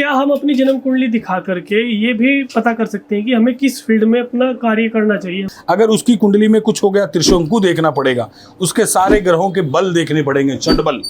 क्या हम अपनी जन्म कुंडली दिखा करके ये भी पता कर सकते हैं कि हमें किस फील्ड में अपना कार्य करना चाहिए? अगर उसकी कुंडली में कुछ हो गया, त्रिशंकु देखना पड़ेगा, उसके सारे ग्रहों के बल देखने पड़ेंगे, षटबल।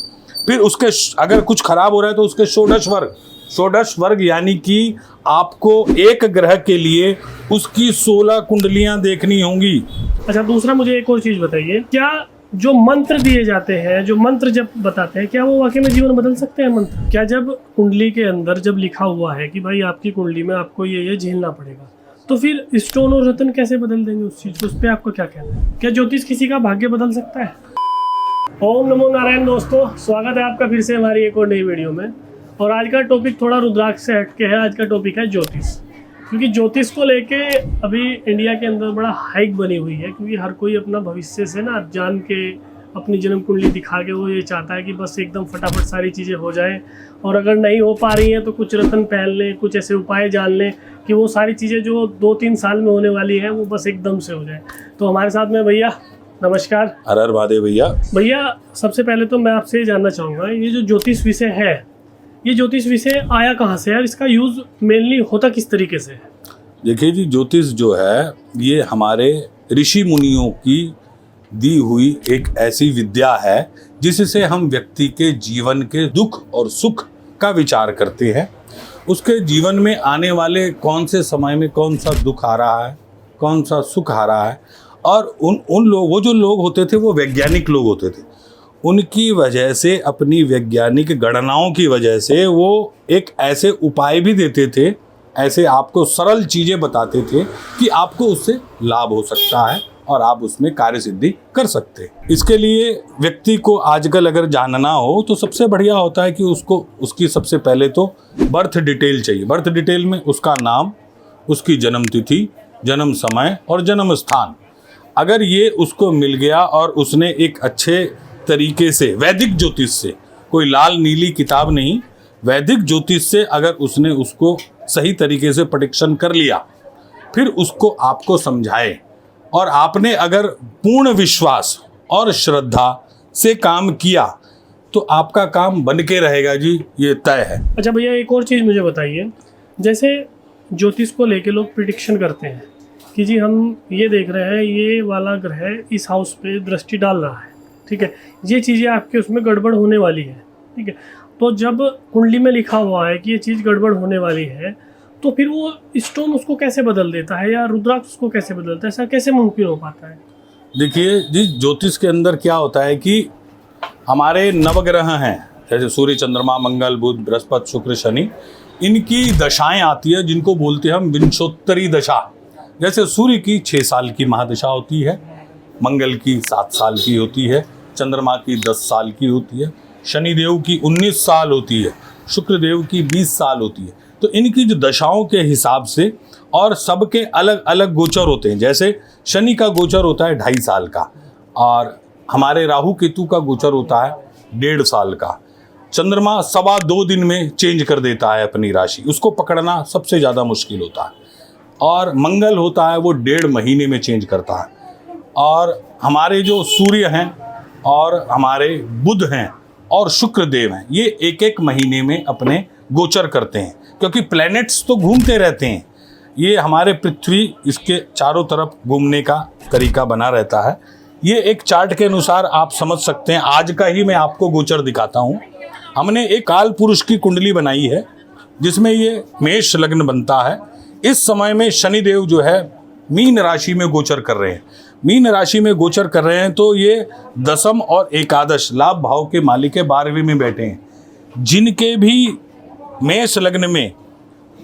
फिर उसके अगर कुछ खराब हो रहा है तो उसके षोडश वर्ग यानी कि आपको एक ग्रह के लिए उसकी 16 कुंडलियां देखनी होंगी। अच्छा, दूसरा मुझे एक और चीज बताइए, क्या जो मंत्र दिए जाते हैं, जो मंत्र जब बताते हैं, क्या वो वाकई में जीवन बदल सकते हैं मंत्र? क्या जब कुंडली के अंदर जब लिखा हुआ है कि भाई आपकी कुंडली में आपको ये झेलना पड़ेगा, तो फिर स्टोन और रत्न कैसे बदल देंगे उस चीज को? उस पर आपका क्या कहना है? क्या ज्योतिष किसी का भाग्य बदल सकता है? ओम नमो नारायण दोस्तों, स्वागत है आपका फिर से हमारी एक और नई वीडियो में। और आज का टॉपिक थोड़ा रुद्राक्ष से हटके है। आज का टॉपिक है ज्योतिष, क्योंकि ज्योतिष को लेके अभी इंडिया के अंदर बड़ा हाइक बनी हुई है, क्योंकि हर कोई अपना भविष्य से ना जान के अपनी जन्म कुंडली दिखा के वो ये चाहता है कि बस एकदम फटाफट सारी चीज़ें हो जाए, और अगर नहीं हो पा रही हैं तो कुछ रत्न पहन लें, कुछ ऐसे उपाय जान लें कि वो सारी चीज़ें जो 2-3 साल में होने वाली है वो बस एकदम से हो जाए। तो हमारे साथ में भैया, नमस्कार। हर हर महादेव भैया, सबसे पहले तो मैं आपसे ये जानना चाहूँगा, ये जो ज्योतिष विषय है, ये ज्योतिष विषय आया कहाँ से है और इसका यूज़ मेनली होता किस तरीके से है? देखिए जी, ज्योतिष जो है ये हमारे ऋषि मुनियों की दी हुई एक ऐसी विद्या है जिससे हम व्यक्ति के जीवन के दुख और सुख का विचार करते हैं। उसके जीवन में आने वाले कौन से समय में कौन सा दुख आ रहा है, कौन सा सुख आ रहा है, और वो जो लोग होते थे वो वैज्ञानिक लोग होते थे। उनकी वजह से, अपनी वैज्ञानिक गणनाओं की वजह से वो एक ऐसे उपाय भी देते थे, ऐसे आपको सरल चीज़ें बताते थे कि आपको उससे लाभ हो सकता है और आप उसमें कार्य सिद्धि कर सकते हैं। इसके लिए व्यक्ति को आजकल अगर जानना हो तो सबसे बढ़िया होता है कि उसकी सबसे पहले तो बर्थ डिटेल चाहिए। बर्थ डिटेल में उसका नाम, उसकी जन्म तिथि, जन्म समय और जन्म स्थान। अगर ये उसको मिल गया और उसने एक अच्छे तरीके से वैदिक ज्योतिष से, कोई लाल नीली किताब नहीं, वैदिक ज्योतिष से अगर उसने उसको सही तरीके से प्रेडिक्शन कर लिया, फिर उसको आपको समझाए और आपने अगर पूर्ण विश्वास और श्रद्धा से काम किया तो आपका काम बन के रहेगा जी, ये तय है। अच्छा भैया, एक और चीज़ मुझे बताइए, जैसे ज्योतिष को लेके लोग प्रिडिक्शन करते हैं कि जी हम ये देख रहे हैं ये वाला ग्रह इस हाउस पे दृष्टि डाल रहा है, ठीक है, ये चीज़ें आपके उसमें गड़बड़ होने वाली है, ठीक है। तो जब कुंडली में लिखा हुआ है कि ये चीज़ गड़बड़ होने वाली है, तो फिर वो स्टोन उसको कैसे बदल देता है या रुद्राक्ष उसको कैसे बदलता है? ऐसा कैसे मुमकिन हो पाता है? देखिए जी, ज्योतिष के अंदर क्या होता है कि हमारे नवग्रह हैं, जैसे सूर्य, चंद्रमा, मंगल, बुध, बृहस्पति, शुक्र, शनि, इनकी दशाएं आती है जिनको बोलते हैं हम विंशोत्तरी दशा। जैसे सूर्य की 6 साल की महादशा होती है, मंगल की 7 साल की होती है, चंद्रमा की 10 साल की होती है, शनिदेव की 19 साल होती है, शुक्रदेव की 20 साल होती है। तो इनकी जो दशाओं के हिसाब से, और सबके अलग अलग गोचर होते हैं। जैसे शनि का गोचर होता है 2.5 साल का, और हमारे राहु केतु का गोचर होता है 1.5 साल का। चंद्रमा 2.25 दिन में चेंज कर देता है अपनी राशि, उसको पकड़ना सबसे ज़्यादा मुश्किल होता है। और मंगल होता है वो 1.5 महीने में चेंज करता है। और हमारे जो सूर्य हैं और हमारे बुध हैं और शुक्रदेव हैं, ये 1-1 महीने में अपने गोचर करते हैं, क्योंकि प्लैनेट्स तो घूमते रहते हैं। ये हमारे पृथ्वी, इसके चारों तरफ घूमने का तरीका बना रहता है। ये एक चार्ट के अनुसार आप समझ सकते हैं। आज का ही मैं आपको गोचर दिखाता हूँ। हमने एक काल पुरुष की कुंडली बनाई है जिसमें ये मेष लग्न बनता है। इस समय में शनिदेव जो है मीन राशि में गोचर कर रहे हैं। मीन राशि में गोचर कर रहे हैं तो ये दशम और एकादश लाभ भाव के मालिक के 12वें में बैठे हैं। जिनके भी मेष लग्न में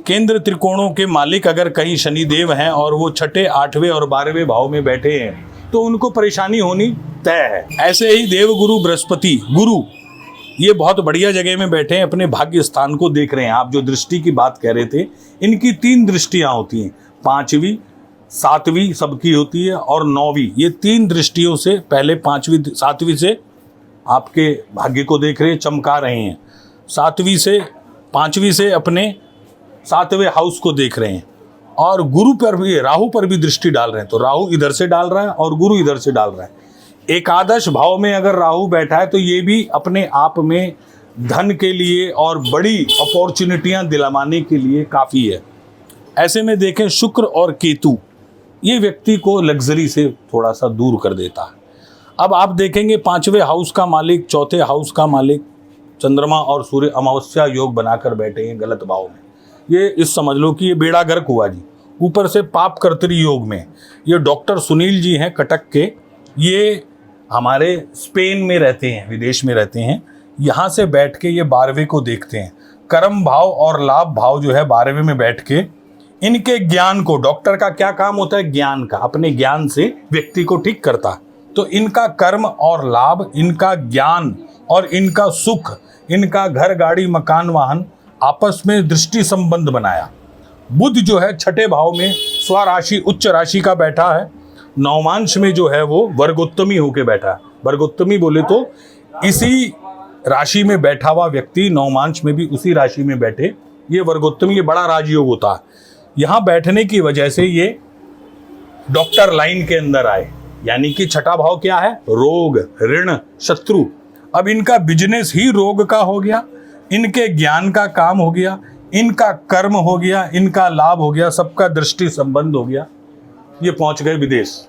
केंद्र त्रिकोणों के मालिक अगर कहीं शनिदेव हैं और वो 6ठे, 8वें और 12वें भाव में बैठे हैं तो उनको परेशानी होनी तय है। ऐसे ही देवगुरु बृहस्पति गुरु ये बहुत बढ़िया जगह में बैठे हैं, अपने भाग्य स्थान को देख रहे हैं। आप जो दृष्टि की बात कह रहे थे, इनकी 3 दृष्टियां होती हैं, 5वीं, 7वीं सबकी होती है और 9वीं। ये 3 दृष्टियों से, पहले 5वीं 7वीं से आपके भाग्य को देख रहे हैं, चमका रहे हैं। 7वीं से 5वीं से अपने 7वें हाउस को देख रहे हैं। और गुरु पर भी, राहु पर भी दृष्टि डाल रहे हैं। तो राहु इधर से डाल रहा है और गुरु इधर से डाल रहा है। एकादश भाव में अगर राहु बैठा है तो ये भी अपने आप में धन के लिए और बड़ी अपॉर्चुनिटियां दिलवाने के लिए काफ़ी है। ऐसे में देखें शुक्र और केतु, ये व्यक्ति को लग्जरी से थोड़ा सा दूर कर देता है। अब आप देखेंगे 5वें हाउस का मालिक, 4थे हाउस का मालिक चंद्रमा और सूर्य अमावस्या योग बनाकर बैठे हैं गलत भाव में। ये इस समझ लो कि ये बेड़ा गर्क हुआ जी। ऊपर से पाप कर्तरी योग में ये डॉक्टर सुनील जी हैं कटक के, ये हमारे स्पेन में रहते हैं, विदेश में रहते हैं। यहाँ से बैठ के ये 12वें को देखते हैं। कर्म भाव और लाभ भाव जो है 12वें में बैठ के इनके ज्ञान को, डॉक्टर का क्या काम होता है, ज्ञान का, अपने ज्ञान से व्यक्ति को ठीक करता है। तो इनका कर्म और लाभ, इनका ज्ञान और इनका सुख, इनका घर गाड़ी मकान वाहन आपस में दृष्टि संबंध बनाया। बुध जो है 6ठे भाव में स्वराशि उच्च राशि का बैठा है। नवमांश में जो है वो वर्गोत्तमी होके बैठा है। वर्गोत्तमी बोले तो इसी राशि में बैठा हुआ व्यक्ति नवमांश में भी उसी राशि में बैठे, ये वर्गोत्तमी, ये बड़ा राजयोग होता है। यहाँ बैठने की वजह से ये डॉक्टर लाइन के अंदर आए, यानी कि 6ठा भाव क्या है, रोग, ऋण, शत्रु। अब इनका बिजनेस ही रोग का हो गया, इनके ज्ञान का काम हो गया, इनका कर्म हो गया, इनका लाभ हो गया, सबका दृष्टि संबंध हो गया, ये पहुंच गए विदेश।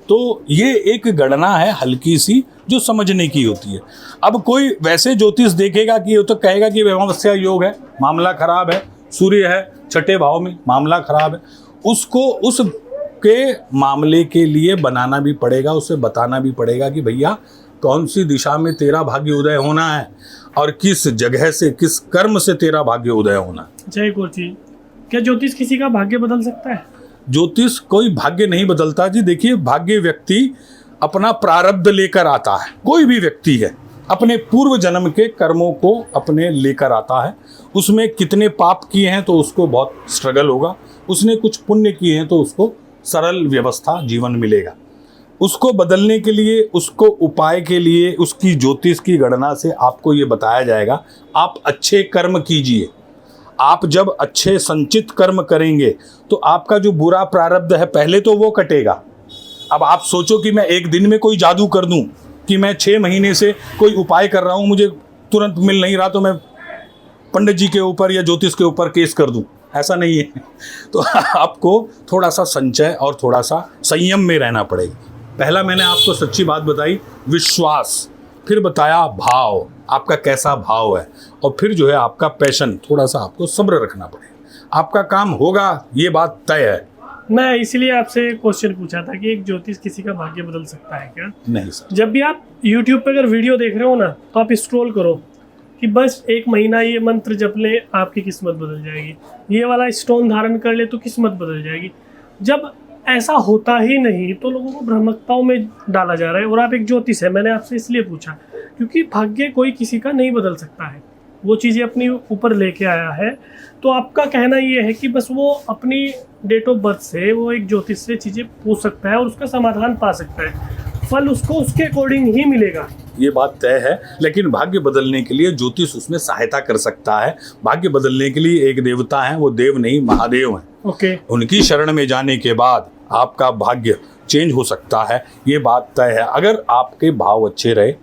तो ये एक गणना है हल्की सी जो समझने की होती है। अब कोई वैसे ज्योतिष देखेगा कि ये तो कहेगा कि अमावस्या योग है, मामला खराब है, सूर्य है 6ठे भाव में, मामला खराब है, उसको उसके मामले के लिए बनाना भी पड़ेगा, उसे बताना भी पड़ेगा कि भैया कौन सी दिशा में तेरा भाग्य उदय होना है और किस जगह से, किस कर्म से तेरा भाग्य उदय होना। जय गुरुजी, क्या ज्योतिष किसी का भाग्य बदल सकता है? ज्योतिष कोई भाग्य नहीं बदलता जी। देखिए, भाग्य व्यक्ति अपना प्रारब्ध लेकर आता है। कोई भी व्यक्ति है अपने पूर्व जन्म के कर्मों को अपने लेकर आता है। उसमें कितने पाप किए हैं तो उसको बहुत स्ट्रगल होगा, उसने कुछ पुण्य किए हैं तो उसको सरल व्यवस्था जीवन मिलेगा। उसको बदलने के लिए, उसको उपाय के लिए उसकी ज्योतिष की गणना से आपको ये बताया जाएगा, आप अच्छे कर्म कीजिए। आप जब अच्छे संचित कर्म करेंगे तो आपका जो बुरा प्रारब्ध है पहले तो वो कटेगा। अब आप सोचो कि मैं एक दिन में कोई जादू कर दूं, कि मैं 6 महीने से कोई उपाय कर रहा हूं, मुझे तुरंत मिल नहीं रहा तो मैं पंडित जी के ऊपर या ज्योतिष के ऊपर केस कर दूं, ऐसा नहीं है। तो आपको थोड़ा सा संचय और थोड़ा सा संयम में रहना पड़ेगा। पहला मैंने आपको सच्ची बात बताई, विश्वास, फिर बताया भाव, आपका कैसा भाव है, और फिर जो है आपका पैशन, थोड़ा सा आपको सब्र रखना पड़ेगा। आपका काम होगा, ये बात तय है। मैं इसीलिए आपसे क्वेश्चन पूछा था कि एक ज्योतिष किसी का भाग्य बदल सकता है क्या? नहीं सर। जब भी आप YouTube पे अगर वीडियो देख रहे हो ना, तो आप स्क्रॉल करो कि बस 1 महीना ये मंत्र जप ले आपकी किस्मत बदल जाएगी, ये वाला स्टोन धारण कर ले तो किस्मत बदल जाएगी। जब ऐसा होता ही नहीं तो लोगों को भ्रमकताओं में डाला जा रहा है। और आप एक ज्योतिष है, मैंने आपसे इसलिए पूछा क्योंकि भाग्य कोई किसी का नहीं बदल सकता है, वो चीज़ें अपनी ऊपर लेके आया है। तो आपका कहना ये है कि बस वो अपनी डेट ऑफ बर्थ से वो एक ज्योतिष से चीज़ें पूछ सकता है और उसका समाधान पा सकता है, फल उसको उसके अकॉर्डिंग ही मिलेगा। ये बात तय है, लेकिन भाग्य बदलने के लिए ज्योतिष उसमें सहायता कर सकता है। भाग्य बदलने के लिए एक देवता है, वो देव नहीं महादेव हैं। ओके। उनकी शरण में जाने के बाद आपका भाग्य चेंज हो सकता है, ये बात तय है। अगर आपके भाव अच्छे रहे,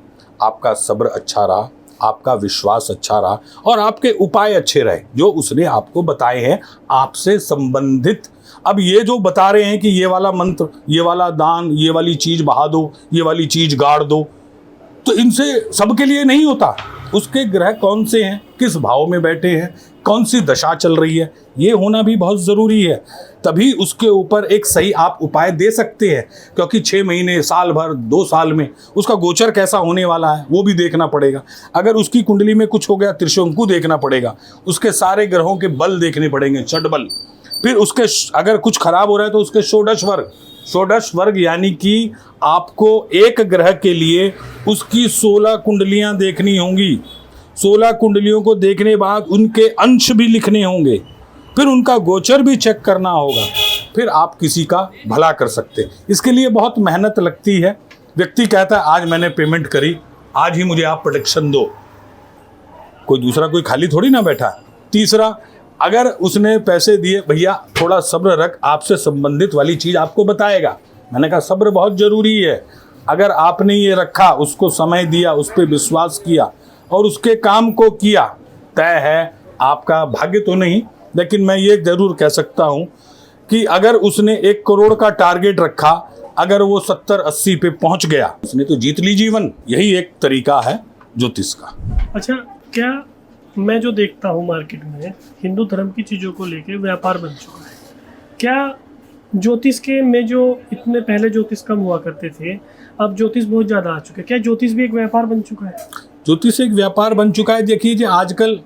आपका सब्र अच्छा रहा, आपका विश्वास अच्छा रहा और आपके उपाय अच्छे रहे जो उसने आपको बताए हैं आपसे संबंधित। अब ये जो बता रहे हैं कि ये वाला मंत्र, ये वाला दान, ये वाली चीज़ बहा दो, ये वाली चीज़ गाड़ दो, तो इनसे सबके लिए नहीं होता। उसके ग्रह कौन से हैं, किस भाव में बैठे हैं, कौन सी दशा चल रही है, ये होना भी बहुत ज़रूरी है। तभी उसके ऊपर एक सही आप उपाय दे सकते हैं, क्योंकि 6 महीने, साल भर, 2 साल में उसका गोचर कैसा होने वाला है वो भी देखना पड़ेगा। अगर उसकी कुंडली में कुछ हो गया, त्रिशंकु देखना पड़ेगा, उसके सारे ग्रहों के बल देखने पड़ेंगे, षटबल। फिर उसके अगर कुछ खराब हो रहा है तो उसके षोडश वर्ग, षोडश वर्ग यानी कि आपको एक ग्रह के लिए उसकी 16 कुंडलियां देखनी होंगी। 16 कुंडलियों को देखने बाद उनके अंश भी लिखने होंगे, फिर उनका गोचर भी चेक करना होगा, फिर आप किसी का भला कर सकते हैं। इसके लिए बहुत मेहनत लगती है। व्यक्ति कहता है आज मैंने पेमेंट करी, आज ही मुझे आप प्रोटेक्शन दो, कोई दूसरा कोई खाली थोड़ी ना बैठा। तीसरा, अगर उसने पैसे दिए, भैया थोड़ा सब्र रख, आपसे संबंधित वाली चीज़ आपको बताएगा। मैंने कहा सब्र बहुत ज़रूरी है। अगर आपने ये रखा, उसको समय दिया, उस पर विश्वास किया, और उसके काम को किया, तय है आपका भाग्य तो नहीं, लेकिन मैं ये जरूर कह सकता हूँ कि अगर उसने 1 करोड़ का टारगेट रखा, अगर वो 70-80 पे पहुंच गया, उसने तो जीत ली जीवन। यही एक तरीका है ज्योतिष का। अच्छा, क्या मैं जो देखता हूँ मार्केट में हिंदू धर्म की चीज़ों को लेके व्यापार बन चुका है, क्या ज्योतिष के में जो इतने पहले ज्योतिष कम हुआ करते थे, अब ज्योतिष बहुत ज़्यादा आ चुके हैं, क्या ज्योतिष भी एक व्यापार बन चुका है? ज्योतिष एक व्यापार बन चुका है। देखिए जी, आजकल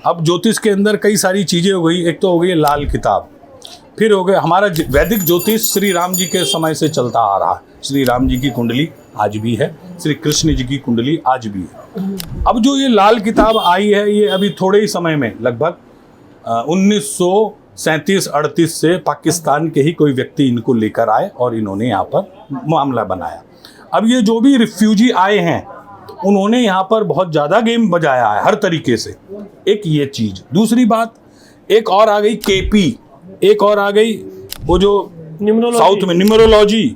अब ज्योतिष के अंदर कई सारी चीज़ें हो गई। एक तो हो गई लाल किताब, फिर हो गया हमारा वैदिक ज्योतिष श्री राम जी के समय से चलता आ रहा है। श्री राम जी की कुंडली आज भी है, श्री कृष्ण जी की कुंडली आज भी है। अब जो ये लाल किताब आई है, ये अभी थोड़े ही समय में, लगभग 1937-38 से पाकिस्तान के ही कोई व्यक्ति इनको लेकर आए और इन्होंने यहाँ पर मामला बनाया। अब ये जो भी रिफ्यूजी आए हैं, उन्होंने यहाँ पर बहुत ज़्यादा गेम बजाया है हर तरीके से। एक ये चीज़। दूसरी बात, एक और आ गई केपी, एक और आ गई वो जो साउथ में न्यूमरोलॉजी,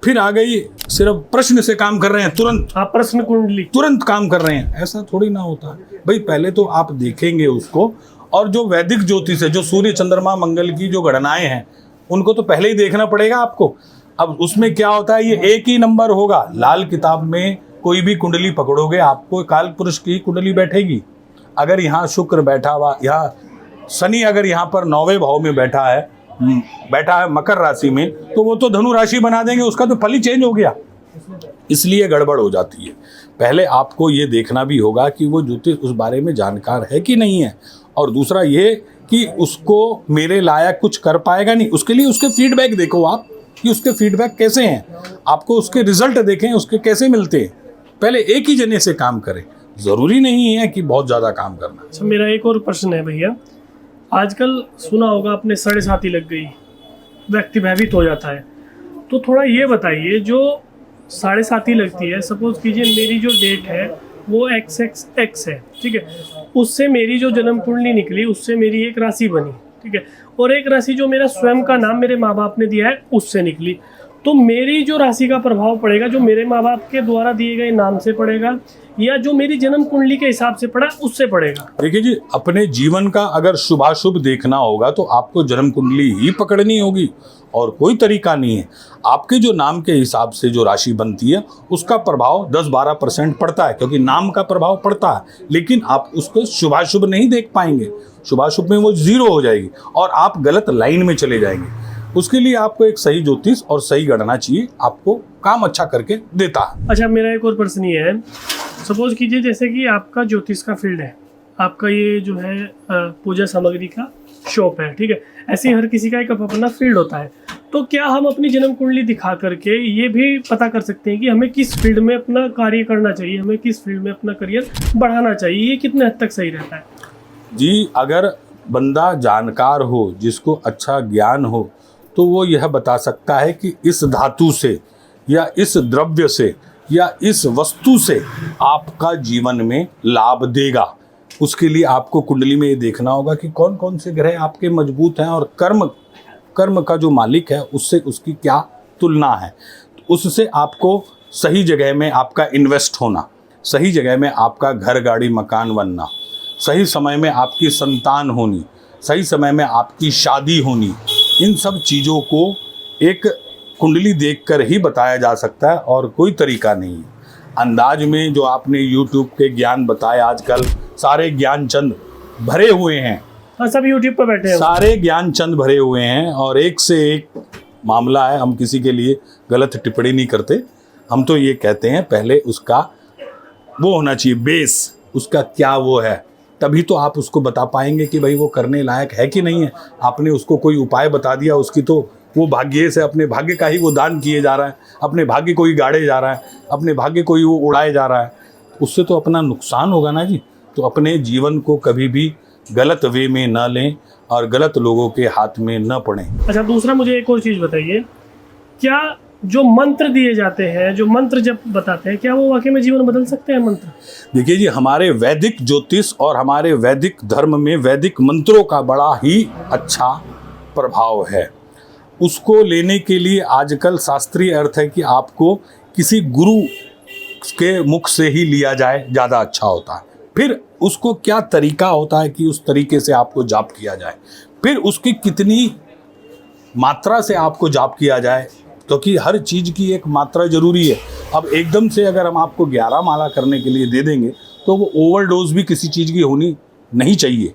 फिर आ गई सिर्फ प्रश्न से काम कर रहे हैं, तुरंत प्रश्न कुंडली, तुरंत काम कर रहे हैं। ऐसा थोड़ी ना होता है भाई। पहले तो आप देखेंगे उसको, और जो वैदिक ज्योतिष है, जो सूर्य चंद्रमा मंगल की जो गणनाएं हैं, उनको तो पहले ही देखना पड़ेगा आपको। अब उसमें क्या होता है, ये एक ही नंबर होगा। लाल किताब में कोई भी कुंडली पकड़ोगे, आपको काल पुरुष की कुंडली बैठेगी। अगर यहाँ शुक्र बैठा हुआ, यहाँ शनि अगर यहाँ पर 9वें भाव में बैठा है मकर राशि में, तो वो तो धनु राशि बना देंगे, उसका तो फल ही चेंज हो गया। इसलिए गड़बड़ हो जाती है। पहले आपको ये देखना भी होगा कि वो ज्योतिष उस बारे में जानकार है कि नहीं है, और दूसरा ये कि उसको मेरे लायक कुछ कर पाएगा नहीं। उसके लिए उसके फीडबैक देखो आप कि उसके फीडबैक कैसे हैं, आपको उसके रिजल्ट देखें उसके कैसे मिलते हैं। पहले एक ही जने से काम करें, ज़रूरी नहीं है कि बहुत ज़्यादा काम करना। अच्छा, मेरा एक और प्रश्न है भैया, आजकल सुना होगा आपने 7.5 लग गई, व्यक्ति भयभीत हो जाता है, तो थोड़ा ये बताइए, जो 7.5 लगती है, सपोज कीजिए मेरी जो डेट है वो XX है, ठीक है, उससे मेरी जो जन्म कुंडली निकली, उससे मेरी एक राशि बनी, ठीक है, और एक राशि जो मेरा स्वयं का नाम मेरे माँ बाप ने दिया है उससे निकली, तो मेरी जो राशि का प्रभाव पड़ेगा, जो मेरे माँ बाप के द्वारा दिए गए नाम से पड़ेगा, या जो मेरी जन्म कुंडली के हिसाब से पड़ा उससे पड़ेगा? देखिए जी, अपने जीवन का अगर शुभाशुभ देखना होगा तो आपको जन्म कुंडली ही पकड़नी होगी, और कोई तरीका नहीं है। आपके जो नाम के हिसाब से जो राशि बनती है, उसका प्रभाव 10-12% पड़ता है, क्योंकि नाम का प्रभाव पड़ता है, लेकिन आप उसको शुभाशुभ नहीं देख पाएंगे। शुभाशुभ में वो 0 हो जाएगी और आप गलत लाइन में चले जाएंगे। उसके लिए आपको एक सही ज्योतिष और सही गणना चाहिए, आपको काम अच्छा करके देता है। अच्छा, मेरा एक और प्रश्न ये है, सपोज कीजिए जैसे कि आपका ज्योतिष का फील्ड है, आपका ये जो है पूजा सामग्री का शॉप है, ठीक है, ऐसे ही हर किसी का एक अपना फील्ड होता है, तो क्या हम अपनी जन्म कुंडली दिखा करके ये भी पता कर सकते हैं कि हमें किस फील्ड में अपना कार्य करना चाहिए, हमें किस फील्ड में अपना करियर बढ़ाना चाहिए? ये कितने हद तक सही रहता है? जी, अगर बंदा जानकार हो, जिसको अच्छा ज्ञान हो, तो वो यह बता सकता है कि इस धातु से या इस द्रव्य से या इस वस्तु से आपका जीवन में लाभ देगा। उसके लिए आपको कुंडली में ये देखना होगा कि कौन कौन से ग्रह आपके मजबूत हैं, और कर्म का जो मालिक है उससे उसकी क्या तुलना है। उससे आपको सही जगह में आपका इन्वेस्ट होना, सही जगह में आपका घर गाड़ी मकान बनना, सही समय में आपकी संतान होनी, सही समय में आपकी शादी होनी, इन सब चीज़ों को एक कुंडली देखकर ही बताया जा सकता है, और कोई तरीका नहीं है। अंदाज में जो आपने YouTube के ज्ञान बताए, आजकल सारे ज्ञान चंद भरे हुए हैं, सब YouTube पर बैठे हैं, सारे ज्ञान चंद भरे हुए हैं, और एक से एक मामला है। हम किसी के लिए गलत टिप्पणी नहीं करते, हम तो ये कहते हैं पहले उसका वो होना चाहिए बेस, उसका क्या वो है, तभी तो आप उसको बता पाएंगे कि भाई वो करने लायक है कि नहीं है। आपने उसको कोई उपाय बता दिया, उसकी तो वो भाग्य से अपने भाग्य का ही वो दान किए जा रहा है, अपने भाग्य को ही गाड़े जा रहा है, अपने भाग्य को ही वो उड़ाए जा रहा है, उससे तो अपना नुकसान होगा ना जी। तो अपने जीवन को कभी भी गलत वे में न लें और गलत लोगों के हाथ में न पड़ें। अच्छा, दूसरा मुझे एक और चीज़ बताइए, क्या जो मंत्र दिए जाते हैं, जो मंत्र जब बताते हैं, क्या वो वाकई में जीवन बदल सकते हैं मंत्र? देखिए जी, हमारे वैदिक ज्योतिष और हमारे वैदिक धर्म में वैदिक मंत्रों का बड़ा ही अच्छा प्रभाव है। उसको लेने के लिए आजकल शास्त्रीय अर्थ है कि आपको किसी गुरु के मुख से ही लिया जाए, ज़्यादा अच्छा होता है। फिर उसको क्या तरीका होता है कि उस तरीके से आपको जाप किया जाए, फिर उसकी कितनी मात्रा से आपको जाप किया जाए, क्योंकि हर चीज़ की एक मात्रा ज़रूरी है। अब एकदम से अगर हम आपको 11 माला करने के लिए दे देंगे तो वो ओवरडोज भी किसी चीज़ की होनी नहीं चाहिए।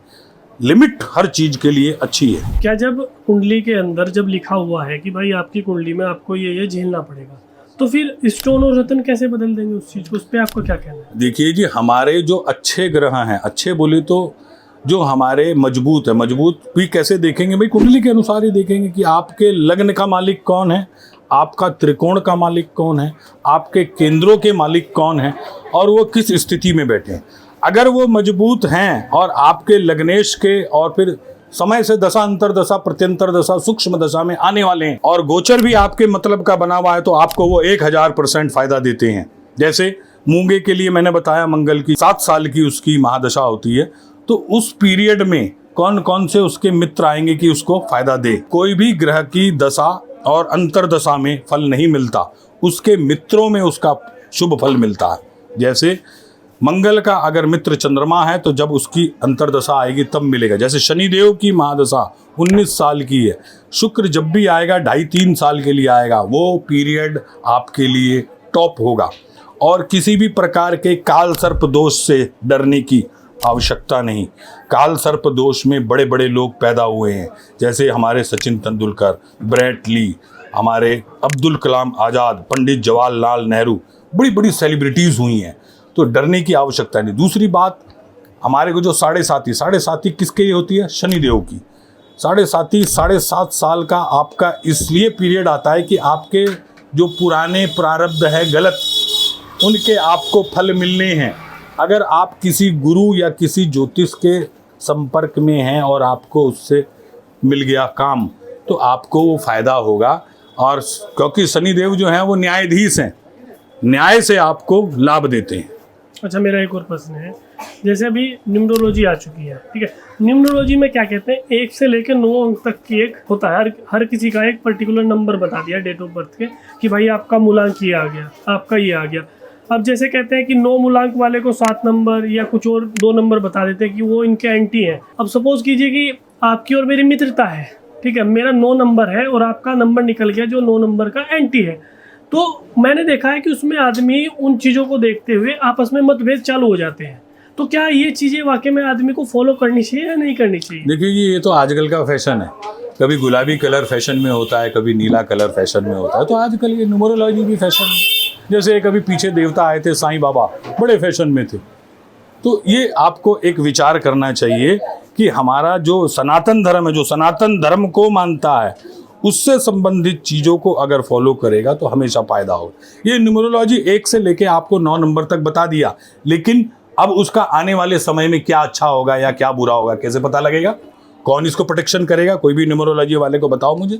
लिमिट हर चीज़ के लिए अच्छी है। क्या जब कुंडली के अंदर जब लिखा हुआ है कि भाई आपकी कुंडली में आपको ये झेलना पड़ेगा, तो फिर स्टोन और रतन कैसे बदल देंगे उस चीज़ को? उस पर आपको क्या कहना है? देखिए जी, हमारे जो अच्छे ग्रह हैं, अच्छे बोले तो जो हमारे मजबूत है, मजबूत भी कैसे देखेंगे भाई? कुंडली के अनुसार ही देखेंगे कि आपके लग्न का मालिक कौन है, आपका त्रिकोण का मालिक कौन है, आपके केंद्रों के मालिक कौन है, और वो किस स्थिति में बैठे हैं। अगर वो मजबूत हैं और आपके लग्नेश के, और फिर समय से दशा, अंतर दशा, प्रत्यंतर दशा, सूक्ष्म दशा में आने वाले हैं, और गोचर भी आपके मतलब का बना हुआ है, तो आपको वो 1000% फायदा देते हैं। जैसे मूंगे के लिए मैंने बताया, मंगल की 7 साल की उसकी महादशा होती है, तो उस पीरियड में कौन कौन से उसके मित्र आएंगे कि उसको फायदा दे। कोई भी ग्रह की दशा और अंतरदशा में फल नहीं मिलता, उसके मित्रों में उसका शुभ फल मिलता है। जैसे मंगल का अगर मित्र चंद्रमा है तो जब उसकी अंतरदशा आएगी तब मिलेगा। जैसे शनिदेव की महादशा 19 साल की है, शुक्र जब भी आएगा 2.5-3 साल के लिए आएगा, वो पीरियड आपके लिए टॉप होगा। और किसी भी प्रकार के काल सर्प दोष से डरने की आवश्यकता नहीं। काल सर्प दोष में बड़े बड़े लोग पैदा हुए हैं, जैसे हमारे सचिन तेंदुलकर, ब्रेट ली, हमारे अब्दुल कलाम आज़ाद, पंडित जवाहरलाल नेहरू, बड़ी बड़ी सेलिब्रिटीज़ हुई हैं, तो डरने की आवश्यकता नहीं। दूसरी बात, हमारे को जो साढ़े साथी किसके लिए होती है? शनिदेव की। साढ़े 7 साल का आपका इसलिए पीरियड आता है कि आपके जो पुराने प्रारब्ध है गलत, उनके आपको फल मिलने हैं। अगर आप किसी गुरु या किसी ज्योतिष के संपर्क में हैं और आपको उससे मिल गया काम, तो आपको वो फ़ायदा होगा। और क्योंकि शनिदेव जो हैं वो न्यायाधीश हैं, न्याय से आपको लाभ देते हैं। अच्छा, मेरा एक और प्रश्न है। जैसे अभी न्यूमरोलॉजी आ चुकी है, ठीक है, न्यूमरोलॉजी में क्या कहते हैं, 1 से लेकर 9 अंक तक की एक होता है, हर किसी का एक पर्टिकुलर नंबर बता दिया डेट ऑफ बर्थ के कि भाई आपका मूलांक ये आ गया, आपका ये आ गया। अब जैसे कहते हैं कि 9 मूलांक वाले को 7 नंबर या कुछ और 2 नंबर बता देते हैं कि वो इनके एंटी हैं। अब सपोज कीजिए कि आपकी और मेरी मित्रता है, ठीक है, मेरा 9 नंबर है और आपका नंबर निकल गया जो 9 नंबर का एंटी है, तो मैंने देखा है कि उसमें आदमी उन चीज़ों को देखते हुए आपस में मतभेद चालू हो जाते हैं। तो क्या ये चीज़ें वाकई में आदमी को फॉलो करनी चाहिए या नहीं करनी चाहिए? देखिए ये तो आजकल का फैशन है, कभी गुलाबी कलर फैशन में होता है, कभी नीला कलर फैशन में होता है, तो आजकल ये न्यूमरोलॉजी भी फैशन है। जैसे कभी पीछे देवता आए थे साईं बाबा, बड़े फैशन में थे। तो ये आपको एक विचार करना चाहिए कि हमारा जो सनातन धर्म है, जो सनातन धर्म को मानता है, उससे संबंधित चीज़ों को अगर फॉलो करेगा तो हमेशा फायदा हो। ये न्यूमरोलॉजी 1 से लेके आपको 9 नंबर तक बता दिया, लेकिन अब उसका आने वाले समय में क्या अच्छा होगा या क्या बुरा होगा कैसे पता लगेगा? कौन इसको प्रोटेक्शन करेगा? कोई भी न्यूमरोलॉजी वाले को बताओ मुझे।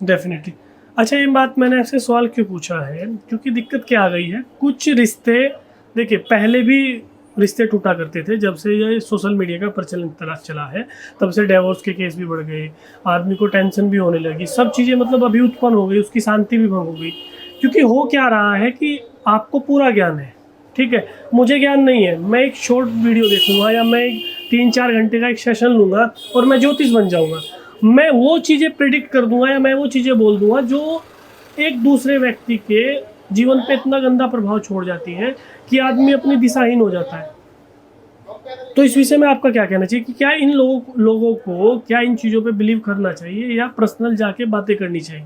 डेफिनेटली। अच्छा, ये बात मैंने आपसे सवाल क्यों पूछा है, क्योंकि दिक्कत क्या आ गई है, कुछ रिश्ते, देखिए पहले भी रिश्ते टूटा करते थे, जब से ये सोशल मीडिया का प्रचलन चला है तब से डिवोर्स के केस भी बढ़ गए, आदमी को टेंशन भी होने लगी, सब चीज़ें मतलब अभी उत्पन्न हो गई, उसकी शांति भी भंग हो गई। क्योंकि हो क्या रहा है कि आपको पूरा ज्ञान है, ठीक है, मुझे ज्ञान नहीं है, मैं एक शॉर्ट वीडियो देखूंगा या मैं 3-4 घंटे का एक सेशन लूँगा और मैं ज्योतिष बन जाऊँगा, मैं वो चीज़ें प्रिडिक्ट कर दूंगा या मैं वो चीज़ें बोल दूंगा जो एक दूसरे व्यक्ति के जीवन पे इतना गंदा प्रभाव छोड़ जाती है कि आदमी अपनी दिशाहीन हो जाता है। तो इस विषय में आपका क्या कहना चाहिए कि क्या इन लोगों को क्या इन चीज़ों पे बिलीव करना चाहिए या पर्सनल जाके बातें करनी चाहिए?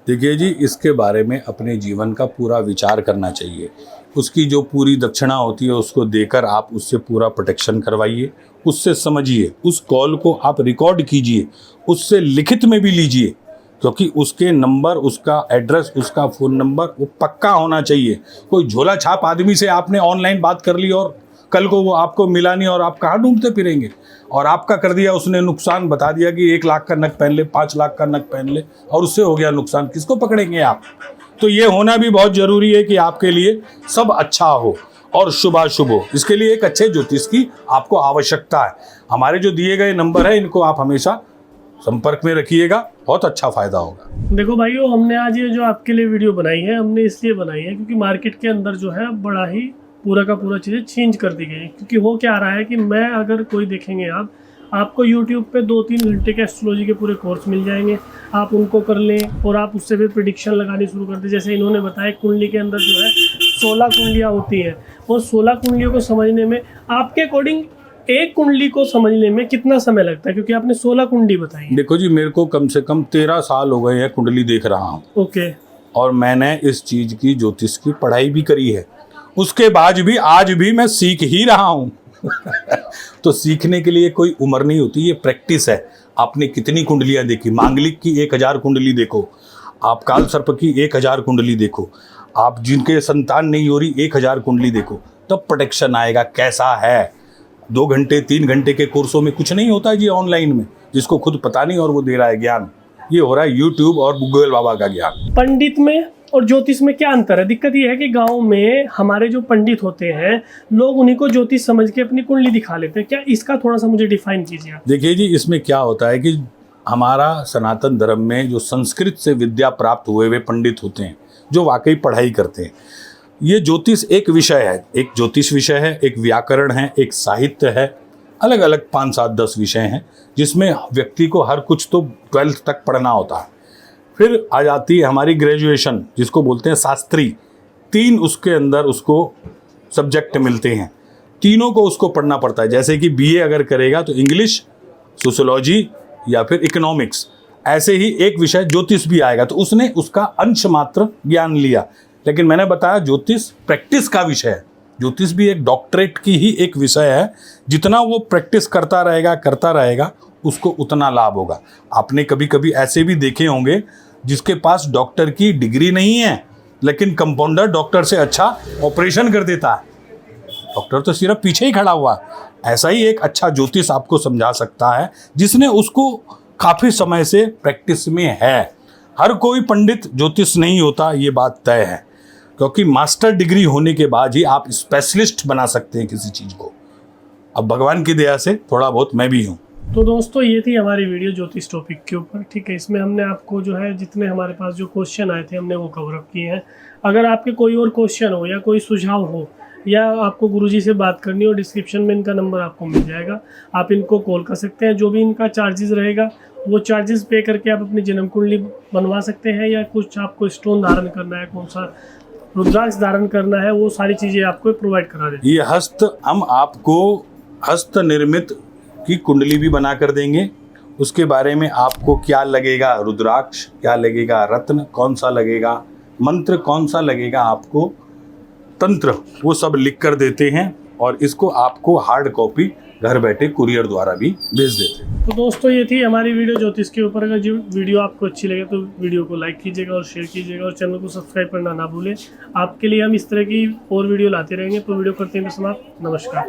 देखिए जी, इसके बारे में अपने जीवन का पूरा विचार करना चाहिए। उसकी जो पूरी दक्षिणा होती है उसको देकर आप उससे पूरा प्रोटेक्शन करवाइए, उससे समझिए, उस कॉल को आप रिकॉर्ड कीजिए, उससे लिखित में भी लीजिए, क्योंकि उसके नंबर, उसका एड्रेस, उसका फ़ोन नंबर वो पक्का होना चाहिए। कोई झोला छाप आदमी से आपने ऑनलाइन बात कर ली और कल को वो आपको मिला नहीं और आप कहाँ ढूंढते फिरेंगे, और आपका कर दिया उसने नुकसान, बता दिया कि 1 लाख का नग पहन ले, 5 लाख का नग पहन ले, और उससे हो गया नुकसान, किसको पकड़ेंगे आप? तो ये होना भी बहुत ज़रूरी है कि आपके लिए सब अच्छा हो और शुभाशुभ हो। इसके लिए एक अच्छे ज्योतिष की आपको आवश्यकता है। हमारे जो दिए गए नंबर है इनको आप हमेशा संपर्क में रखिएगा, बहुत अच्छा फायदा होगा। देखो भाइयों, हमने आज ये जो आपके लिए वीडियो बनाई है, हमने इसलिए बनाई है क्योंकि मार्केट के अंदर जो है बड़ा ही पूरा का पूरा चीज़ें चेंज कर दी गई है। क्योंकि हो क्या रहा है कि मैं अगर कोई देखेंगे आपको YouTube पे 2-3 घंटे के एस्ट्रोलॉजी के पूरे कोर्स मिल जाएंगे, आप उनको कर लें और आप उससे फिर प्रिडिक्शन लगानी शुरू कर दें। जैसे इन्होंने बताया कुंडली के अंदर जो है 16 कुंडलियाँ होती हैं और 16 कुंडलियों को समझने में आपके अकॉर्डिंग एक कुंडली को समझने में कितना समय लगता है? क्योंकि आपने 16 कुंडली बताई। देखो जी, मेरे को कम से कम 13 साल हो गए हैं कुंडली देख रहा हूँ। ओके। और मैंने इस चीज़ की ज्योतिष की पढ़ाई भी करी है, उसके बाद भी आज भी मैं सीख ही रहा हूँ। तो सीखने के लिए कोई उम्र नहीं होती, ये प्रैक्टिस है। आपने कितनी कुंडलियाँ देखी, मांगलिक की 1000 कुंडली देखो, आप काल सर्प की 1000 कुंडली देखो, आप जिनके संतान नहीं हो रही 1000 कुंडली देखो, तब प्रोटेक्शन आएगा कैसा है। 2 घंटे 3 घंटे के कोर्सों में कुछ नहीं होता है जी ऑनलाइन में, जिसको खुद पता नहीं और वो दे रहा है ज्ञान। ये हो रहा है यूट्यूब और गूगल बाबा का ज्ञान। पंडित में और ज्योतिष में क्या अंतर है? दिक्कत ये है कि गांव में हमारे जो पंडित होते हैं, लोग उन्हीं को ज्योतिष समझ के अपनी कुंडली दिखा लेते हैं। क्या इसका थोड़ा सा मुझे डिफाइन कीजिए आप। देखिए जी, इसमें क्या होता है कि हमारा सनातन धर्म में जो संस्कृत से विद्या प्राप्त हुए हुए पंडित होते हैं, जो वाकई पढ़ाई करते हैं, ये ज्योतिष एक विषय है, एक ज्योतिष विषय है, एक व्याकरण है, एक साहित्य है, अलग अलग 5, 7, 10 विषय हैं, जिसमें व्यक्ति को हर कुछ तो 12th तक पढ़ना होता है। फिर आ जाती है हमारी ग्रेजुएशन, जिसको बोलते हैं शास्त्री। 3 उसके अंदर उसको सब्जेक्ट मिलते हैं, तीनों को उसको पढ़ना पड़ता है। जैसे कि BA अगर करेगा तो इंग्लिश, सोशियोलॉजी या फिर इकोनॉमिक्स, ऐसे ही एक विषय ज्योतिष भी आएगा। तो उसने उसका अंश मात्र ज्ञान लिया। लेकिन मैंने बताया ज्योतिष प्रैक्टिस का विषय है। ज्योतिष भी एक डॉक्टरेट की ही एक विषय है। जितना वो प्रैक्टिस करता रहेगा उसको उतना लाभ होगा। आपने कभी कभी ऐसे भी देखे होंगे जिसके पास डॉक्टर की डिग्री नहीं है, लेकिन कंपाउंडर डॉक्टर से अच्छा ऑपरेशन कर देता है। डॉक्टर तो सिर्फ पीछे ही खड़ा हुआ है। ऐसा ही एक अच्छा ज्योतिष आपको समझा सकता है, जिसने उसको काफ़ी समय से प्रैक्टिस में है। हर कोई पंडित ज्योतिष नहीं होता, ये बात तय है, क्योंकि मास्टर डिग्री होने के बाद ही आप स्पेशलिस्ट बना सकते हैं किसी चीज़ को। अब भगवान की दया से थोड़ा बहुत मैं भी हूँ। तो दोस्तों, ये थी हमारी वीडियो ज्योतिष टॉपिक के ऊपर। ठीक है, इसमें हमने आपको जो है जितने हमारे पास जो क्वेश्चन आए थे हमने वो कवर अप किए हैं। अगर आपके कोई और क्वेश्चन हो या कोई सुझाव हो या आपको गुरुजी से बात करनी हो, डिस्क्रिप्शन में इनका नंबर आपको मिल जाएगा, आप इनको कॉल कर सकते हैं। जो भी इनका चार्जेस रहेगा वो चार्जेस पे करके आप अपनी जन्म कुंडली बनवा सकते हैं, या कुछ आपको स्टोन धारण करना है, कौन सा रुद्राक्ष धारण करना है, वो सारी चीज़ें आपको प्रोवाइड करा देते हैं। हम आपको हस्त निर्मित की कुंडली भी बना कर देंगे। उसके बारे में आपको क्या लगेगा, रुद्राक्ष क्या लगेगा, रत्न कौन सा लगेगा, मंत्र कौन सा लगेगा, आपको तंत्र, वो सब लिख कर देते हैं। और इसको आपको हार्ड कॉपी घर बैठे कुरियर द्वारा भी भेज देते हैं। तो दोस्तों, ये थी हमारी वीडियो ज्योतिष के ऊपर। अगर जो वीडियो आपको अच्छी लगे तो वीडियो को लाइक कीजिएगा और शेयर कीजिएगा और चैनल को सब्सक्राइब करना ना भूलें। आपके लिए हम इस तरह की और वीडियो लाते रहेंगे। तो वीडियो करते हैं समाप्त। नमस्कार।